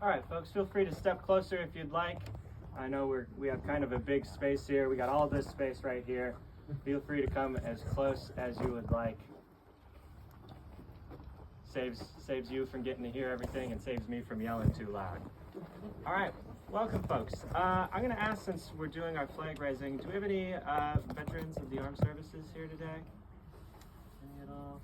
All right, folks, feel free to step closer if you'd like. I know we have kind of a big space here. We got all this space right here. Feel free to come as close as you would like. Saves you from getting to hear everything and saves me from yelling too loud. All right, welcome, folks. I'm going to ask, since we're doing our flag raising, do we have any veterans of the armed services here today? Any at all?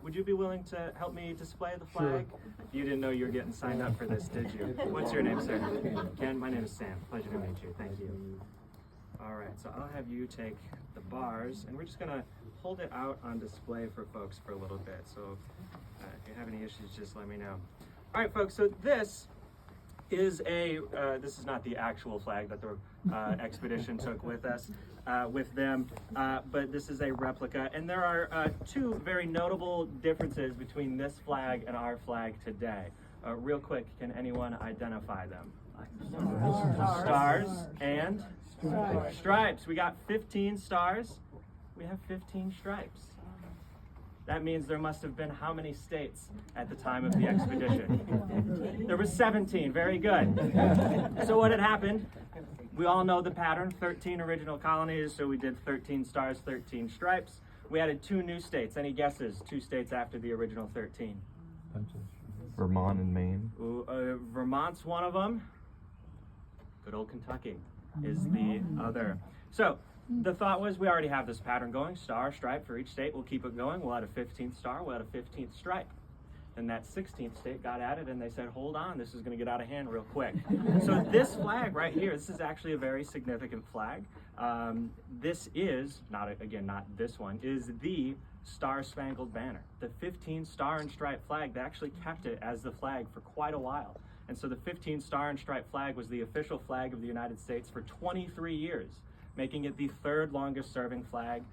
Would you be willing to help me display the flag? Sure. You didn't know you were getting signed up for this, did you? What's your name, sir? Ken, my name is Sam. Pleasure to meet you. Thank you. All right, so I'll have you take the bars, and we're just going to hold it out on display for folks for a little bit. So if you have any issues, just let me know. All right, folks, so this is this is not the actual flag that the expedition took with us, with them, but this is a replica. And there are two very notable differences between this flag and our flag today. Real quick, can anyone identify them? Stars and stripes. We got 15 stars. We have 15 stripes. That means there must have been how many states at the time of the expedition? There were 17, very good. So what had happened, we all know the pattern, 13 original colonies, so we did 13 stars, 13 stripes. We added 2 new states. Any guesses? 2 states after the original 13. Vermont and Maine. Vermont's one of them. Good old Kentucky is the other. So the thought was, we already have this pattern going, star, stripe for each state. We'll keep it going. We'll add a 15th star. We'll add a 15th stripe. Then that 16th state got added, and they said, hold on, this is going to get out of hand real quick. So this flag right here, this is actually a very significant flag. This is, not this one, is the Star-Spangled Banner. The 15 star and stripe flag, they actually kept it as the flag for quite a while. And so the 15 star and stripe flag was the official flag of the United States for 23 years. Making it the 3rd longest serving flag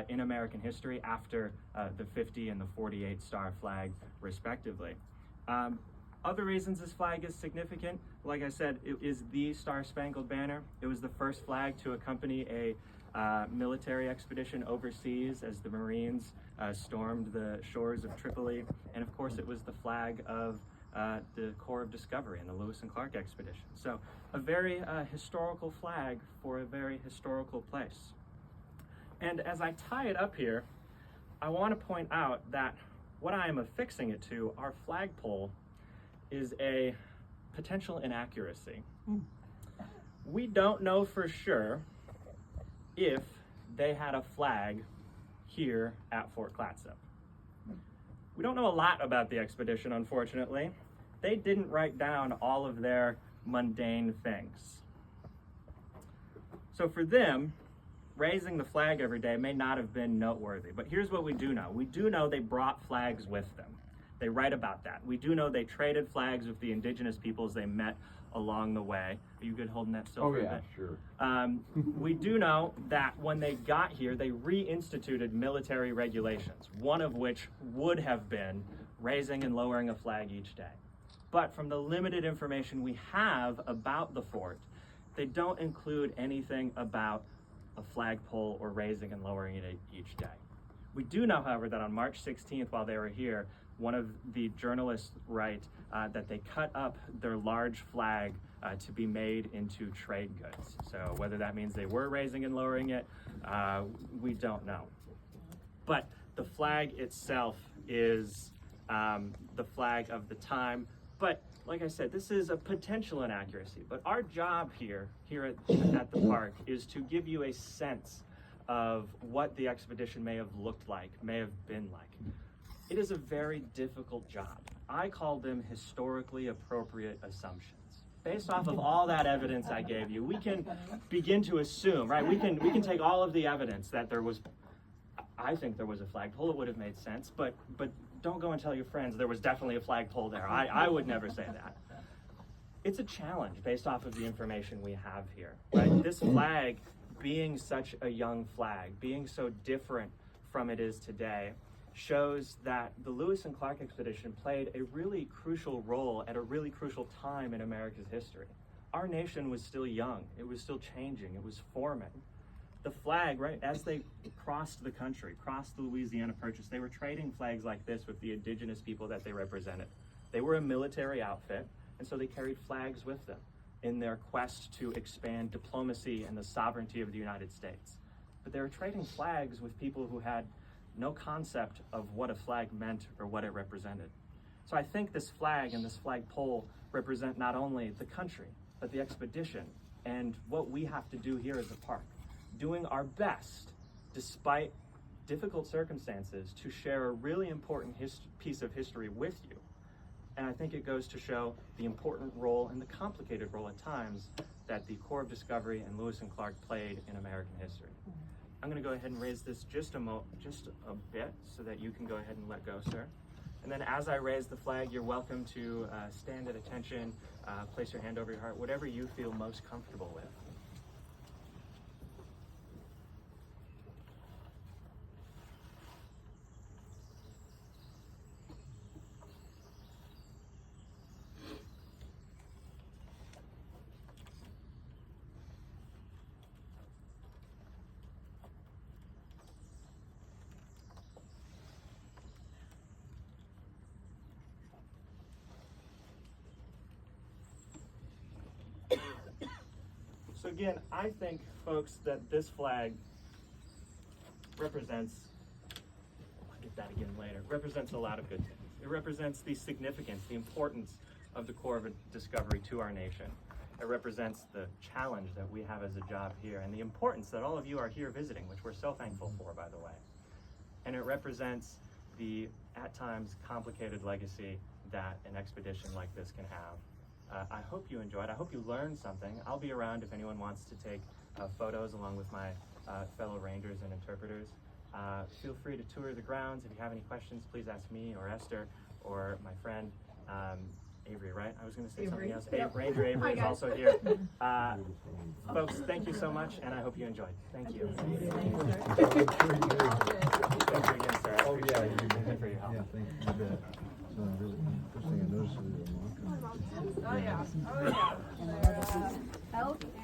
in American history after the 50 and the 48 star flag, respectively. Other reasons this flag is significant, like I said, it is the Star-Spangled Banner. It was the first flag to accompany a military expedition overseas as the Marines stormed the shores of Tripoli. And of course, it was the flag of the Corps of Discovery and the Lewis and Clark expedition. So a very historical flag for a very historical place. And as I tie it up here, I want to point out that what I am affixing it to, our flagpole, is a potential inaccuracy. We don't know for sure if they had a flag here at Fort Clatsop. We don't know a lot about the expedition, unfortunately. They didn't write down all of their mundane things. So for them, raising the flag every day may not have been noteworthy, but here's what we do know. We do know they brought flags with them. They write about that. We do know they traded flags with the indigenous peoples they met along the way. Are you good holding that still for a bit? Sure. We do know that when they got here, they reinstituted military regulations, one of which would have been raising and lowering a flag each day. But from the limited information we have about the fort, they don't include anything about a flagpole or raising and lowering it each day. We do know, however, that on March 16th, while they were here, one of the journalists write that they cut up their large flag to be made into trade goods. So whether that means they were raising and lowering it, we don't know. But the flag itself is the flag of the time. But like I said, this is a potential inaccuracy. But our job here at the park is to give you a sense of what the expedition may have looked like, may have been like. It is a very difficult job. I call them historically appropriate assumptions. Based off of all that evidence I gave you, we can begin to assume, right? We can take all of the evidence that there was, I think there was a flagpole, it would have made sense, but don't go and tell your friends there was definitely a flagpole there. I would never say that. It's a challenge based off of the information we have here, right? This flag being such a young flag, being so different from it is today, shows that the Lewis and Clark expedition played a really crucial role at a really crucial time in America's history. Our nation was still young, it was still changing, it was forming. The flag, right, as they crossed the country, crossed the Louisiana Purchase, they were trading flags like this with the indigenous people that they represented. They were a military outfit. and so they carried flags with them in their quest to expand diplomacy and the sovereignty of the United States. But they were trading flags with people who had no concept of what a flag meant or what it represented. So I think this flag and this flagpole represent not only the country, but the expedition and what we have to do here as a park, doing our best, despite difficult circumstances, to share a really important piece of history with you. And I think it goes to show the important role and the complicated role at times that the Corps of Discovery and Lewis and Clark played in American history. I'm going to go ahead and raise this just a bit so that you can go ahead and let go, sir. And then as I raise the flag, you're welcome to stand at attention, place your hand over your heart, whatever you feel most comfortable with. So again, I think, folks, that this flag represents, I'll get that again later, represents a lot of good things. It represents the significance, the importance of the Corps of Discovery to our nation. It represents the challenge that we have as a job here and the importance that all of you are here visiting, which we're so thankful for, by the way. And it represents the, at times, complicated legacy that an expedition like this can have. I hope you enjoyed. I hope you learned something. I'll be around if anyone wants to take photos along with my fellow rangers and interpreters. Feel free to tour the grounds. If you have any questions, please ask me or Esther or my friend Avery, right? I was going to say something else. Yeah. Ranger Avery is also here. Folks, thank you so much, and I hope you enjoyed. Thank you. Thank you again, sir. Oh, yeah, you Thank you for your help. Yeah, thank you. You bet. So really, first thing I noticed is Oh yeah. Oh yeah. Health and